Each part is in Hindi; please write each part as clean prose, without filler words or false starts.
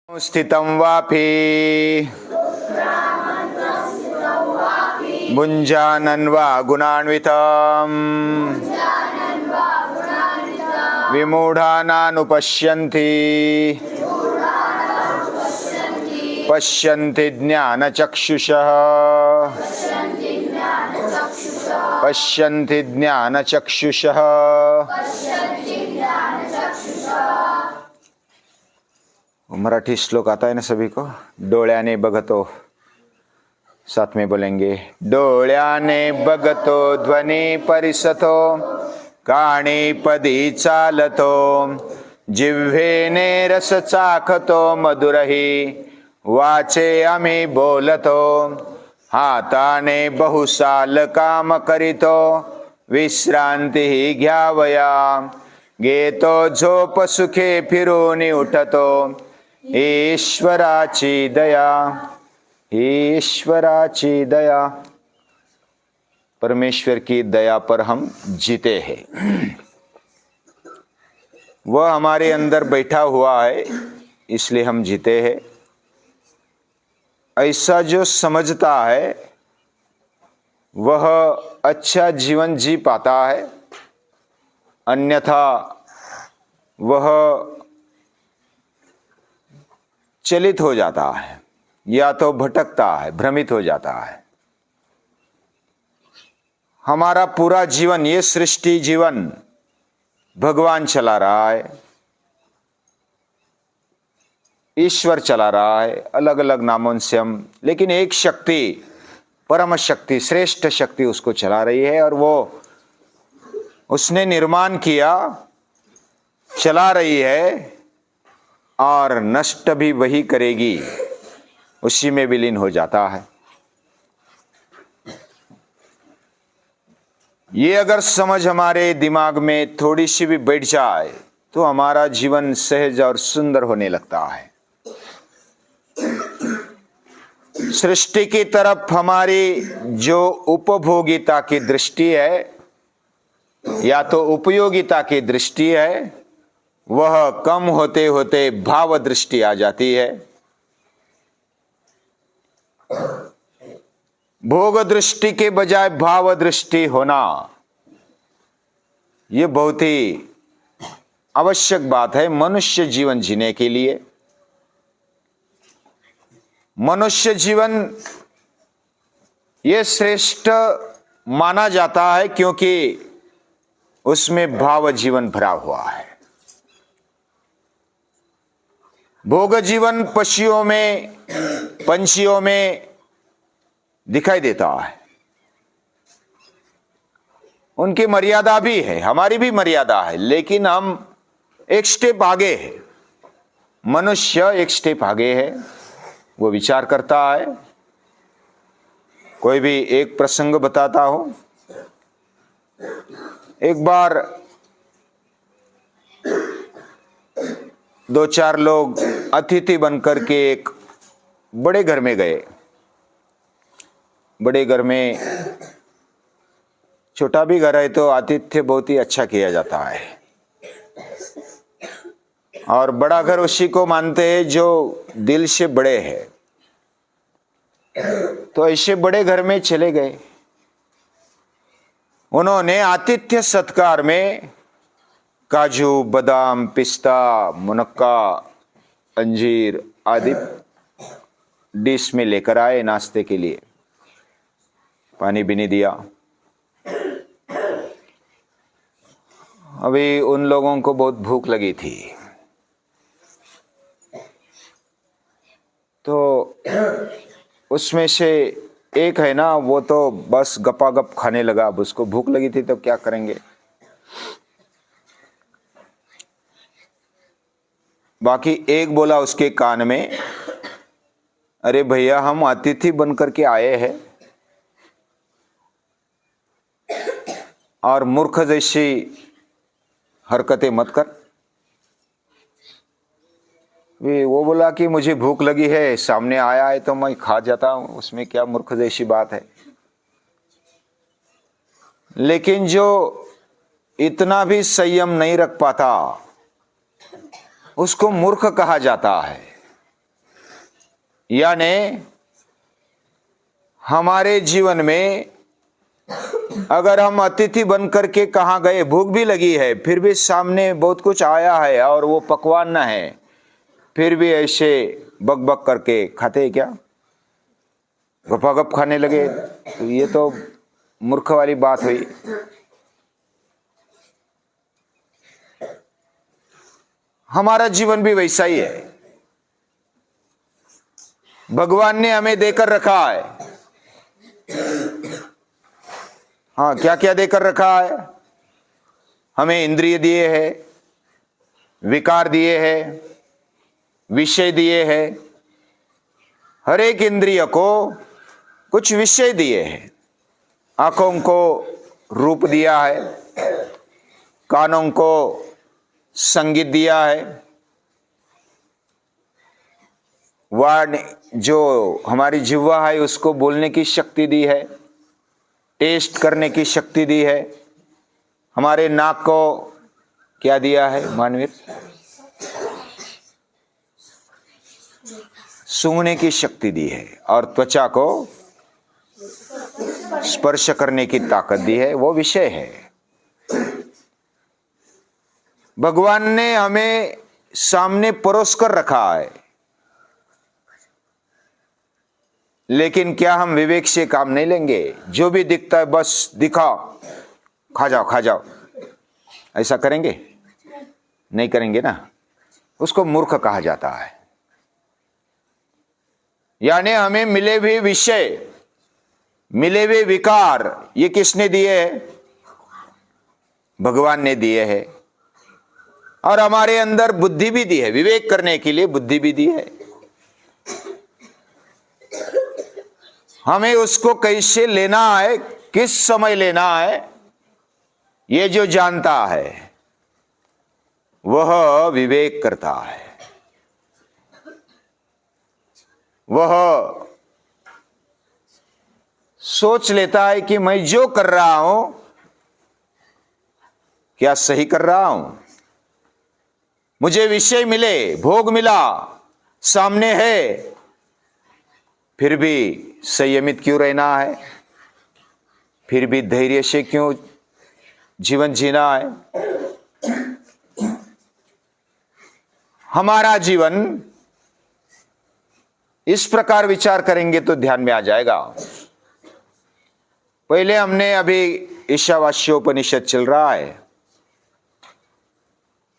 स्थितं वापि भुञ्जानन् वा गुणान्वितं विमूढानानुपश्यन्ति पश्यन्ति ज्ञानचक्षुषः पश्यन्ति ज्ञानचक्षुषः। मराठी श्लोक आता है ना सभी को? डोळ्याने बघतो, साथ में बोलेंगे। डोळ्याने बघतो ध्वनी परिसतो, काणी पदी चालतो, जिव्हेने रस चाखतो, मधुरही वाचे आम्ही बोलतो, हाताने बहुसाल काम करीतो, विश्रांती घ्यावया, घेतो झोप सुखे फिरून उठतो, ईश्वराची दया, ईश्वराची दया। परमेश्वर की दया पर हम जीते हैं। वह हमारे अंदर बैठा हुआ है, इसलिए हम जीते हैं। ऐसा जो समझता है वह अच्छा जीवन जी पाता है, अन्यथा वह चलित हो जाता है या तो भटकता है, भ्रमित हो जाता है। हमारा पूरा जीवन, ये सृष्टि जीवन भगवान चला रहा है, ईश्वर चला रहा है, अलग अलग नामों से हम, लेकिन एक शक्ति, परम शक्ति, श्रेष्ठ शक्ति उसको चला रही है, और वो उसने निर्माण किया, चला रही है, और नष्ट भी वही करेगी, उसी में विलीन हो जाता है। ये अगर समझ हमारे दिमाग में थोड़ी सी भी बैठ जाए तो हमारा जीवन सहज और सुंदर होने लगता है। सृष्टि की तरफ हमारी जो उपभोगिता की दृष्टि है या तो उपयोगिता की दृष्टि है, वह कम होते होते भाव दृष्टि आ जाती है। भोग दृष्टि के बजाय भाव दृष्टि होना, यह बहुत ही आवश्यक बात है मनुष्य जीवन जीने के लिए। मनुष्य जीवन ये श्रेष्ठ माना जाता है क्योंकि उसमें भाव जीवन भरा हुआ है। भोग जीवन पशुओं में, पंछियों में दिखाई देता है। उनकी मर्यादा भी है, हमारी भी मर्यादा है, लेकिन हम एक स्टेप आगे है। मनुष्य एक स्टेप आगे है, वो विचार करता है। कोई भी एक प्रसंग बताता हूं। एक बार दो चार लोग अतिथि बनकर के एक बड़े घर में गए। बड़े घर में, छोटा भी घर है तो आतिथ्य बहुत ही अच्छा किया जाता है, और बड़ा घर उसी को मानते हैं जो दिल से बड़े हैं। तो ऐसे बड़े घर में चले गए। उन्होंने आतिथ्य सत्कार में काजू, बादाम, पिस्ता, मुनक्का, अंजीर आदि डिश में लेकर आए नाश्ते के लिए। पानी भी नहीं दिया। अभी उन लोगों को बहुत भूख लगी थी, तो उसमें से एक है ना, वो तो बस गपागप खाने लगा। अब उसको भूख लगी थी तो क्या करेंगे। बाकी एक बोला उसके कान में, अरे भैया, हम अतिथि बनकर के आए हैं और मूर्ख जैसी हरकतें मत कर। वो बोला कि मुझे भूख लगी है, सामने आया है तो मैं खा जाता हूं, उसमें क्या मूर्ख जैसी बात है। लेकिन जो इतना भी संयम नहीं रख पाता उसको मूर्ख कहा जाता है। यानी हमारे जीवन में अगर हम अतिथि बन करके कहाँ गए, भूख भी लगी है, फिर भी सामने बहुत कुछ आया है और वो पकवान ना है, फिर भी ऐसे बक बक करके खाते हैं क्या, गपागप खाने लगे, तो ये तो मूर्ख वाली बात हुई। हमारा जीवन भी वैसा ही है। भगवान ने हमें देकर रखा है। हाँ, क्या क्या देकर रखा है? हमें इंद्रिय दिए हैं, विकार दिए हैं, विषय दिए हैं। हर एक इंद्रिय को कुछ विषय दिए हैं। आंखों को रूप दिया है, कानों को संगीत दिया है, वाणी जो हमारी जिह्वा है उसको बोलने की शक्ति दी है, टेस्ट करने की शक्ति दी है। हमारे नाक को क्या दिया है मानवीर? सूंघने की शक्ति दी है। और त्वचा को स्पर्श करने की ताकत दी है, वो विषय है। भगवान ने हमें सामने परोस कर रखा है, लेकिन क्या हम विवेक से काम नहीं लेंगे? जो भी दिखता है बस दिखाओ, खा जाओ खा जाओ, ऐसा करेंगे? नहीं करेंगे ना। उसको मूर्ख कहा जाता है। यानी हमें मिले हुए विषय, मिले हुए विकार, ये किसने दिए हैं? भगवान ने दिए हैं। और हमारे अंदर बुद्धि भी दी है, विवेक करने के लिए बुद्धि भी दी है। हमें उसको कैसे लेना है, किस समय लेना है, ये जो जानता है वह विवेक करता है। वह सोच लेता है कि मैं जो कर रहा हूं क्या सही कर रहा हूं। मुझे विषय मिले, भोग मिला, सामने है, फिर भी संयमित क्यों रहना है? फिर भी धैर्य से क्यों जीवन जीना है? हमारा जीवन इस प्रकार विचार करेंगे तो ध्यान में आ जाएगा। पहले हमने अभी ईशावास्योपनिषद चल रहा है,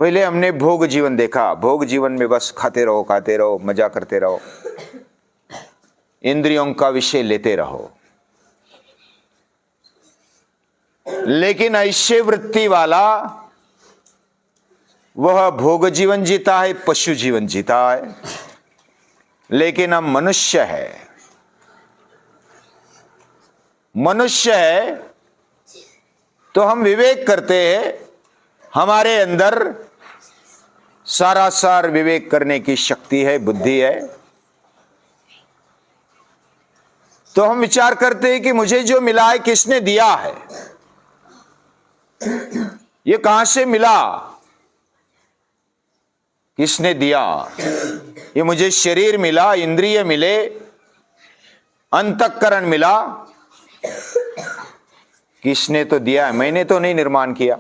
पहले हमने भोग जीवन देखा। भोग जीवन में बस खाते रहो, खाते रहो, मजा करते रहो, इंद्रियों का विषय लेते रहो। लेकिन ऐसे वृत्ति वाला वह भोग जीवन जीता है, पशु जीवन जीता है। लेकिन हम मनुष्य है, मनुष्य है तो हम विवेक करते हैं। हमारे अंदर सारासार विवेक करने की शक्ति है, बुद्धि है। तो हम विचार करते हैं कि मुझे जो मिला है किसने दिया है, ये कहां से मिला, किसने दिया। ये मुझे शरीर मिला, इंद्रिय मिले, अंतःकरण मिला, किसने तो दिया है, मैंने तो नहीं निर्माण किया।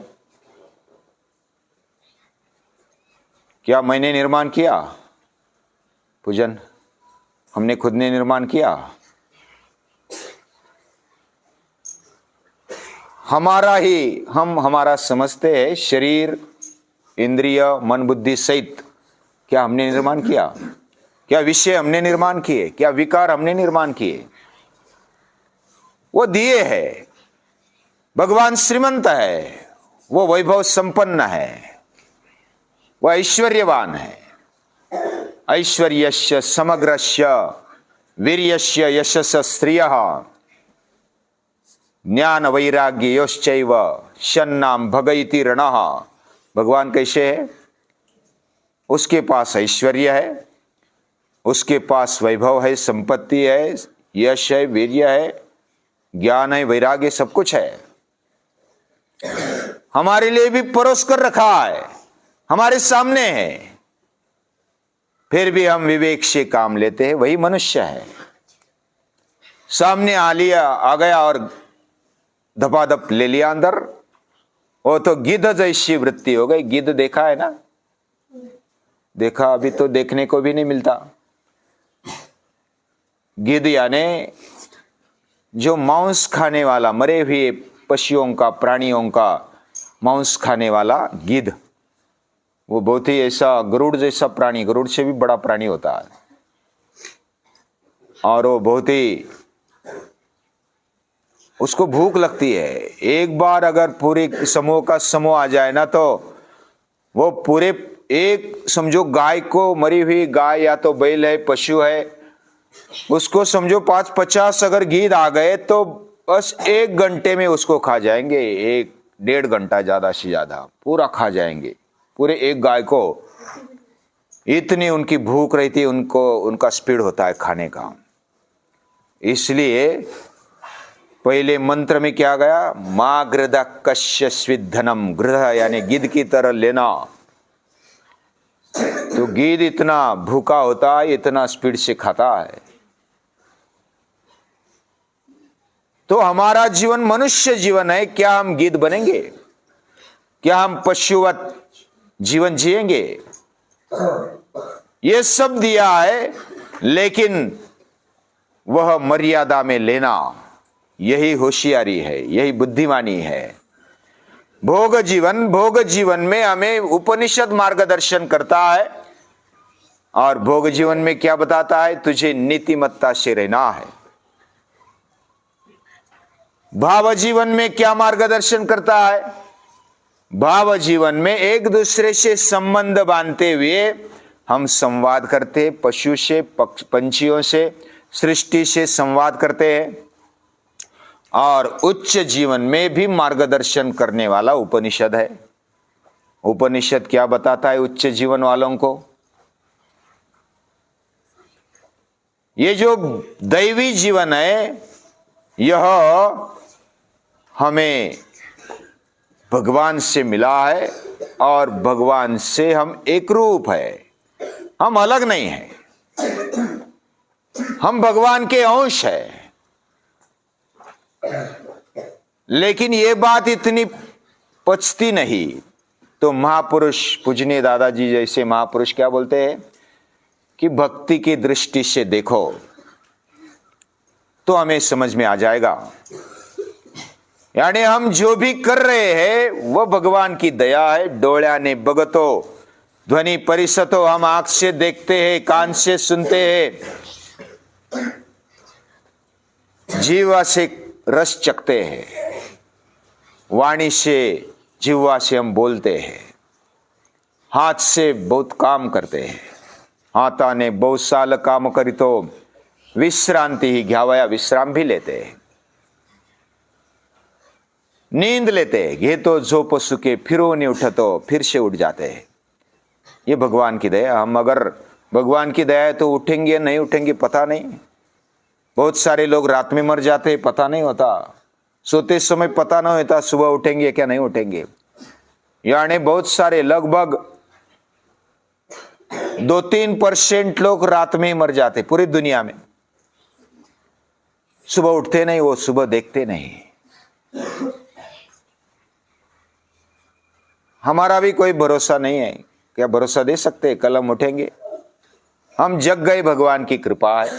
क्या मैंने निर्माण किया? पूजन, हमने खुद ने निर्माण किया? हमारा ही हम हमारा समझते हैं, शरीर, इंद्रिय, मन, बुद्धि सहित क्या हमने निर्माण किया? क्या विषय हमने निर्माण किए? क्या विकार हमने निर्माण किए? वो दिए है। भगवान श्रीमंत है, वो वैभव संपन्न है, वह ऐश्वर्यवान है। ऐश्वर्यस्य समग्रस्य वीर्यस्य यशस्य श्रियः ज्ञान वैराग्य योश्चैव शन्नाम भगैति रणः। भगवान कैसे है? उसके पास ऐश्वर्य है, उसके पास वैभव है, संपत्ति है, यश है, वीर्य है, ज्ञान है, वैराग्य, सब कुछ है। हमारे लिए भी परोस कर रखा है, हमारे सामने है। फिर भी हम विवेक से काम लेते हैं, वही मनुष्य है। सामने आ गया और धपाधप ले लिया अंदर, वो तो गिद्ध जैसी वृत्ति हो गई। गिद्ध देखा है ना? देखा? अभी तो देखने को भी नहीं मिलता। गिद्ध यानी जो मांस खाने वाला, मरे हुए पशुओं का, प्राणियों का मांस खाने वाला गिद्ध, वो बहुत ही ऐसा गरुड़ जैसा प्राणी, गरुड़ से भी बड़ा प्राणी होता है, और वो बहुत ही, उसको भूख लगती है। एक बार अगर पूरे समूह का समूह आ जाए ना, तो वो पूरे एक, समझो गाय को, मरी हुई गाय या तो बैल है, पशु है, उसको समझो 5-50 अगर गिद्ध आ गए तो बस 1 घंटे में उसको खा जाएंगे। 1-1.5 घंटा ज्यादा से ज्यादा पूरा खा जाएंगे, पूरे एक गाय को। इतनी उनकी भूख रहती है, उनका स्पीड होता है खाने का। इसलिए पहले मंत्र में क्या गया? मां गृध कश्य स्विधनम। गृध यानी गिद्ध की तरह लेना। तो गिद्ध इतना भूखा होता है, इतना स्पीड से खाता है। तो हमारा जीवन मनुष्य जीवन है, क्या हम गिद्ध बनेंगे? क्या हम पशुवत जीवन जिएंगे? ये सब दिया है, लेकिन वह मर्यादा में लेना, यही होशियारी है, यही बुद्धिमानी है। भोग जीवन में हमें उपनिषद मार्गदर्शन करता है, और भोग जीवन में क्या बताता है? तुझे नीतिमत्ता से रहना है। भाव जीवन में क्या मार्गदर्शन करता है? भाव जीवन में एक दूसरे से संबंध बांधते हुए हम संवाद करते, पशु से, पंछियों से, सृष्टि से संवाद करते हैं। और उच्च जीवन में भी मार्गदर्शन करने वाला उपनिषद है। उपनिषद क्या बताता है उच्च जीवन वालों को? ये जो दैवी जीवन है, यह हमें भगवान से मिला है, और भगवान से हम एक रूप है, हम अलग नहीं हैं, हम भगवान के अंश है। लेकिन ये बात इतनी पचती नहीं। तो महापुरुष, पूजनीय दादाजी जैसे महापुरुष क्या बोलते हैं कि भक्ति की दृष्टि से देखो तो हमें समझ में आ जाएगा। यानी हम जो भी कर रहे हैं वह भगवान की दया है। डोळ्याने बघतो, ध्वनि परिसतो, हम आंख से देखते हैं, कान से सुनते हैं, जीवा से रस चखते हैं, वाणी से, जिह्वा से हम बोलते हैं, हाथ से बहुत काम करते हैं। हाथाने बहुत साल काम करितो विश्रांति ही घ्यावया, विश्राम भी लेते हैं, नींद लेते हैं, घेतो झोप सुखे फिरो नहीं उठतो, फिर से उठ जाते हैं। ये भगवान की दया। हम अगर भगवान की दया है तो उठेंगे नहीं उठेंगे पता नहीं। बहुत सारे लोग रात में मर जाते हैं, पता नहीं होता। सोते समय पता नहीं होता सुबह उठेंगे क्या नहीं उठेंगे। यानी बहुत सारे, लगभग 2-3% लोग रात में ही मर जाते पूरी दुनिया में। सुबह उठते नहीं, वो सुबह देखते नहीं। हमारा भी कोई भरोसा नहीं है। क्या भरोसा दे सकते कल हम उठेंगे? हम जग गए, भगवान की कृपा है।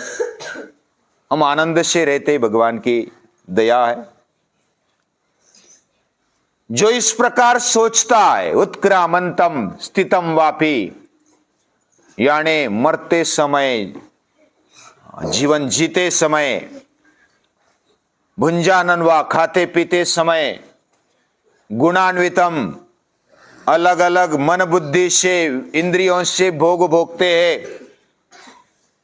हम आनंद से रहते, भगवान की दया है। जो इस प्रकार सोचता है, उत्क्रामंतम स्थितम वापी, यानी मरते समय, जीवन जीते समय, भुंजानन वा, खाते पीते समय, गुणान्वितम, अलग अलग मन बुद्धि से, इंद्रियों से भोग भोगते हैं,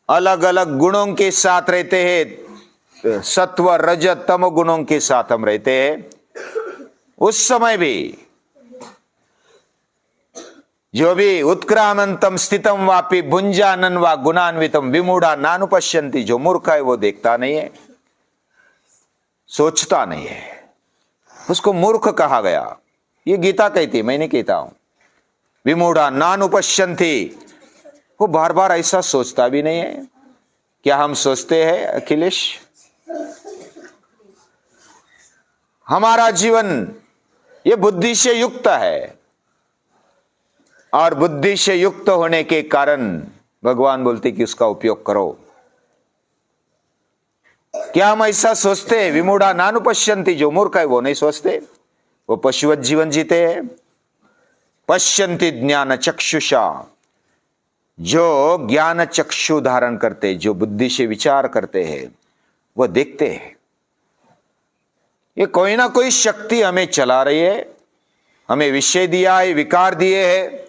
अलग अलग गुणों के साथ रहते हैं, सत्व रज तम गुणों के साथ हम रहते हैं। उस समय भी जो भी उत्क्रामंतम स्थितम वापि भुंजानन वा गुणान्वितम विमूढ़ा नानुपश्यन्ति, जो मूर्ख है वो देखता नहीं है, सोचता नहीं है, उसको मूर्ख कहा गया। ये गीता कहती है, मैं नहीं कहता हूं। विमूढ़ा नानुपश्यन्ति, वो बार बार ऐसा सोचता भी नहीं है। क्या हम सोचते हैं अखिलेश? हमारा जीवन ये बुद्धि से युक्त है, और बुद्धि से युक्त होने के कारण भगवान बोलते कि उसका उपयोग करो। क्या हम ऐसा सोचते हैं? विमूढ़ा नानुपश्यन्ति, जो मूर्ख है वो नहीं सोचते, वो पशुवत जीवन जीते हैं। पश्यन्ति ज्ञान चक्षुषा, जो ज्ञान चक्षु धारण करते, जो बुद्धि से विचार करते हैं, वो देखते हैं। ये कोई ना कोई शक्ति हमें चला रही है, हमें विषय दिया है, विकार दिए हैं,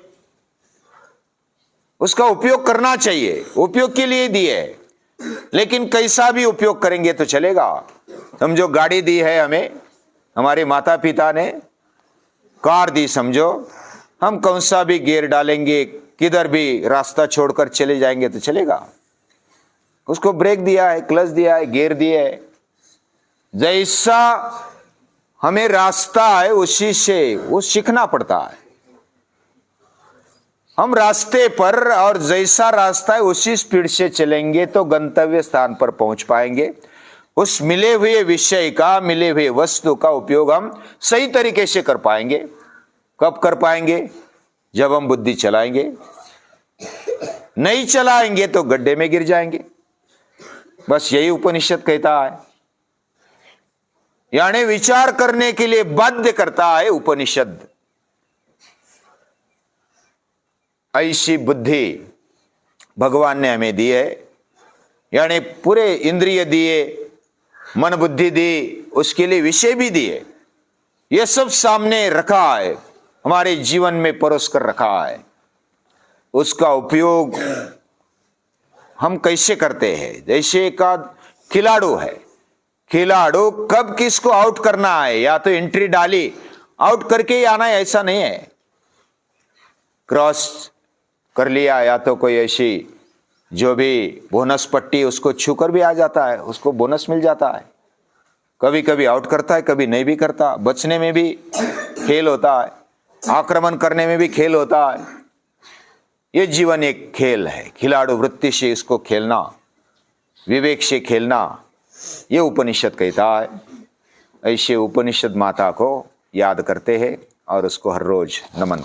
उसका उपयोग करना चाहिए, उपयोग के लिए दिए है। लेकिन कैसा भी उपयोग करेंगे तो चलेगा। समझो गाड़ी दी है हमें, हमारे माता पिता ने कार दी समझो, हम कौन सा भी गियर डालेंगे, किधर भी रास्ता छोड़कर चले जाएंगे तो चलेगा। उसको ब्रेक दिया है, क्लच दिया है, गियर दिया है। जैसा हमें रास्ता है उसी से वो सीखना पड़ता है। हम रास्ते पर, और जैसा रास्ता है उसी स्पीड से चलेंगे तो गंतव्य स्थान पर पहुंच पाएंगे। उस मिले हुए विषय का, मिले हुए वस्तु का उपयोग हम सही तरीके से कर पाएंगे। कब कर पाएंगे? जब हम बुद्धि चलाएंगे। नहीं चलाएंगे तो गड्ढे में गिर जाएंगे। बस यही उपनिषद कहता है, यानी विचार करने के लिए बाध्य करता है उपनिषद। ऐसी बुद्धि भगवान ने हमें दी है, यानी पूरे इंद्रिय दिए, मन बुद्धि दी, उसके लिए विषय भी दिए। यह सब सामने रखा है, हमारे जीवन में परोस कर रखा है। उसका उपयोग हम कैसे करते हैं? जैसे एक खिलाड़ू है, खिलाड़ू कब किसको आउट करना है, या तो एंट्री डाली आउट करके ही आना है, ऐसा नहीं है। क्रॉस कर लिया, या तो कोई ऐसी जो भी बोनस पट्टी, उसको छूकर भी आ जाता है, उसको बोनस मिल जाता है। कभी कभी आउट करता है, कभी नहीं भी करता। बचने में भी खेल होता है, आक्रमण करने में भी खेल होता है। ये जीवन एक खेल है। खिलाड़ू वृत्ति से इसको खेलना, विवेक से खेलना, ये उपनिषद कहता है। ऐसे उपनिषद माता को याद करते हैं और उसको हर रोज नमन